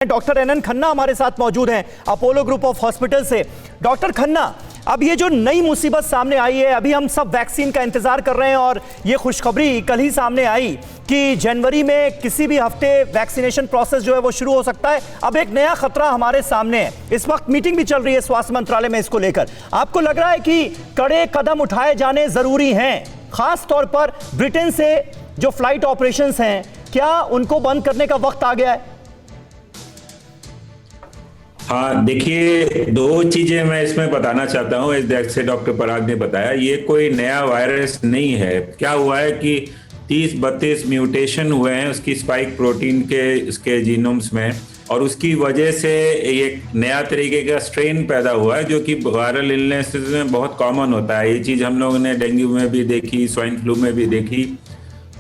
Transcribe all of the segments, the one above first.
Doctor NN Khanna हमारे साथ मौजूद हैं अपोलो ग्रुप ऑफ हॉस्पिटल से। डॉक्टर खन्ना, अब ये जो नई मुसीबत सामने आई है, अभी हम सब वैक्सीन का इंतजार कर रहे हैं और ये खुशखबरी कल ही सामने आई कि जनवरी में किसी भी हफ्ते वैक्सीनेशन प्रोसेस जो है वो शुरू हो सकता है। अब एक नया खतरा हमारे सामने है, इस वक्त मीटिंग भी चल रही है स्वास्थ्य मंत्रालय में इसको लेकर। आपको लग रहा है कि कड़े कदम उठाए जाने जरूरी हैं, खास तौर पर ब्रिटेन से जो फ्लाइट ऑपरेशंस हैं, क्या उनको बंद करने का वक्त आ गया है? हाँ, देखिए, दो चीजें मैं इसमें बताना चाहता हूँ। जैसे डॉक्टर पराग ने बताया, ये कोई नया वायरस नहीं है। क्या हुआ है कि 30-32 म्यूटेशन हुए हैं उसकी स्पाइक प्रोटीन के इसके जीनोम्स में, और उसकी वजह से एक नया तरीके का स्ट्रेन पैदा हुआ है जो कि वायरल इलनेसेस में बहुत कॉमन होता है। ये चीज हम लोगों ने डेंगू में भी देखी, स्वाइन फ्लू में भी देखी।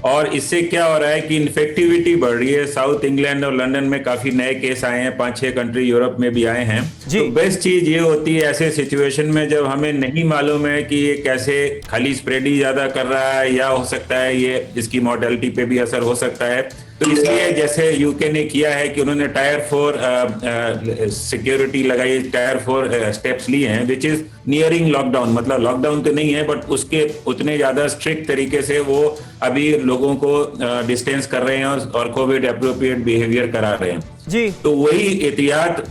और इससे क्या हो रहा है कि इन्फेक्टिविटी बढ़ रही है। साउथ इंग्लैंड और लंदन में काफी नए केस आए हैं, 5-6 कंट्री यूरोप में भी आए हैं। तो बेस्ट चीज ये होती है ऐसे सिचुएशन में जब हमें नहीं मालूम है कि ये कैसे खाली स्प्रेड ही ज्यादा कर रहा है या हो सकता है ये इसकी मॉर्टेलिटी पे भी असर हो सकता है। तो इसलिए जैसे यूके ने किया है कि उन्होंने टायर 4 सिक्योरिटी लगाई, टायर 4 स्टेप्स लिए हैं, विच इज नियरिंग लॉकडाउन। मतलब लॉकडाउन तो नहीं है, बट उसके उतने ज्यादा स्ट्रिक्ट तरीके से वो अभी लोगों को डिस्टेंस कर रहे हैं और कोविड अप्रोप्रिएट बिहेवियर करा रहे हैं जी। तो वही एहतियात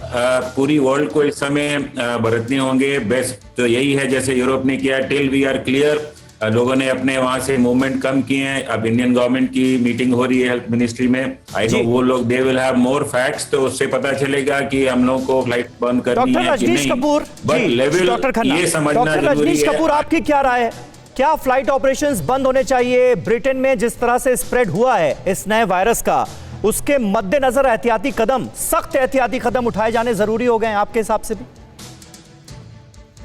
पूरी वर्ल्ड को इस समय बरतने होंगे। बेस्ट तो यही है जैसे यूरोप ने किया, टिल वी आर क्लियर। लोगों ने अपने वहां से मूवमेंट कम किए हैं। अब इंडियन गवर्नमेंट की मीटिंग हो रही है हेल्थ मिनिस्ट्री में। आई नो वो लोग they will have more facts, तो उससे पता चलेगा कि हम लोगों को फ्लाइट बंद करनी है कि नहीं। कपूर, बट लेवल ये समझना जरूरी है। कपूर, आपकी क्या राय है? क्या फ्लाइट ऑपरेशंस बंद होने चाहिए? ब्रिटेन में जिस तरह से स्प्रेड हुआ है इस नए वायरस का, उसके मद्देनजर एहतियाती कदम, सख्त एहतियाती कदम उठाए जाने जरूरी हो गए हैं आपके हिसाब से भी?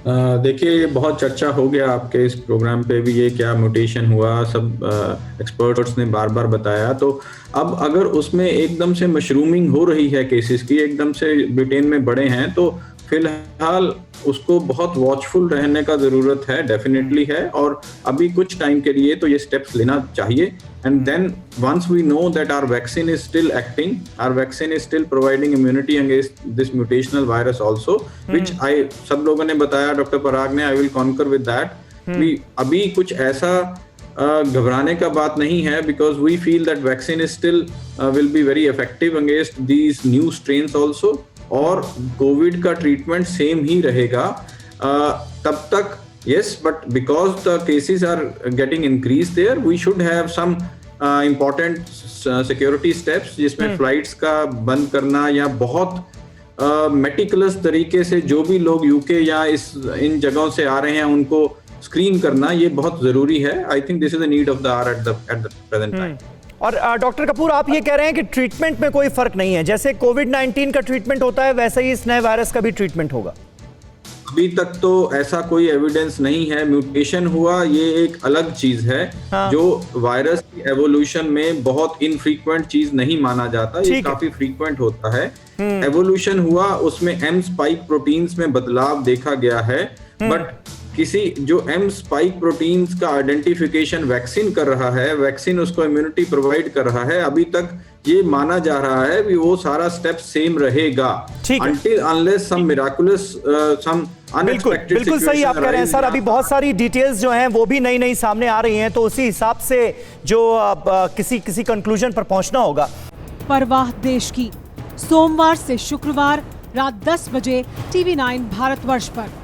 देखिए, बहुत चर्चा हो गया आपके इस प्रोग्राम पे भी, ये क्या म्यूटेशन हुआ, सब एक्सपर्ट्स ने बार बार बताया। तो अब अगर उसमें एकदम से मशरूमिंग हो रही है केसेस की, एकदम से ब्रिटेन में बढ़े हैं, तो फिलहाल उसको बहुत वॉचफुल रहने का जरूरत है, डेफिनेटली है। और अभी कुछ टाइम के लिए तो ये स्टेप्स लेना चाहिए। And then once we know that our vaccine is still acting, our vaccine is still providing immunity against this mutational virus also, which I सब लोगों ने बताया, डॉक्टर पराग ने, I will concur with that. अभी कुछ ऐसा घबराने का बात नहीं है, because we feel that vaccine is still will be very effective against these new strains also, और कोविड का ट्रीटमेंट सेम ही रहेगा तब तक। Yes, but because the cases are getting increase there, we should have some important security steps, जिसमें flights का बंद करना या बहुत मेटिकुलस तरीके से जो भी लोग यूके या इन जगहों से आ रहे हैं उनको स्क्रीन करना, ये बहुत जरूरी है। I think this is the need of the hour at the present time. और डॉक्टर कपूर, आप ये कह रहे हैं कि ट्रीटमेंट में कोई फर्क नहीं है, जैसे कोविड-19 का ट्रीटमेंट होता है वैसे ही इस नए वायरस का भी ट्रीटमेंट होगा? अभी तक तो ऐसा कोई एविडेंस नहीं है। म्यूटेशन हुआ ये एक अलग चीज है। हाँ। जो वायरस की एवोल्यूशन में बहुत इनफ्रीक्वेंट चीज नहीं माना जाता, ये काफी फ्रीक्वेंट होता है। एवोल्यूशन हुआ, उसमें एम स्पाइक प्रोटीन्स में बदलाव देखा गया है, बट किसी जो एम स्पाइक प्रोटीन्स का आइडेंटिफिकेशन वैक्सीन कर रहा है, वैक्सीन उसको इम्यूनिटी प्रोवाइड कर रहा है, अभी तक ये माना जा रहा है कि वो सारा स्टेप सेम रहेगा until unless some miraculous some unexpected बिल्कुल सही आप कह रहे हैं सर। अभी बहुत सारी डिटेल्स जो हैं वो भी नई नई सामने आ रही हैं, तो उसी हिसाब से जो किसी कंक्लूजन पर पहुंचना होगा। परवाह देश की, सोमवार से शुक्रवार रात 10 बजे TV9 भारतवर्ष पर।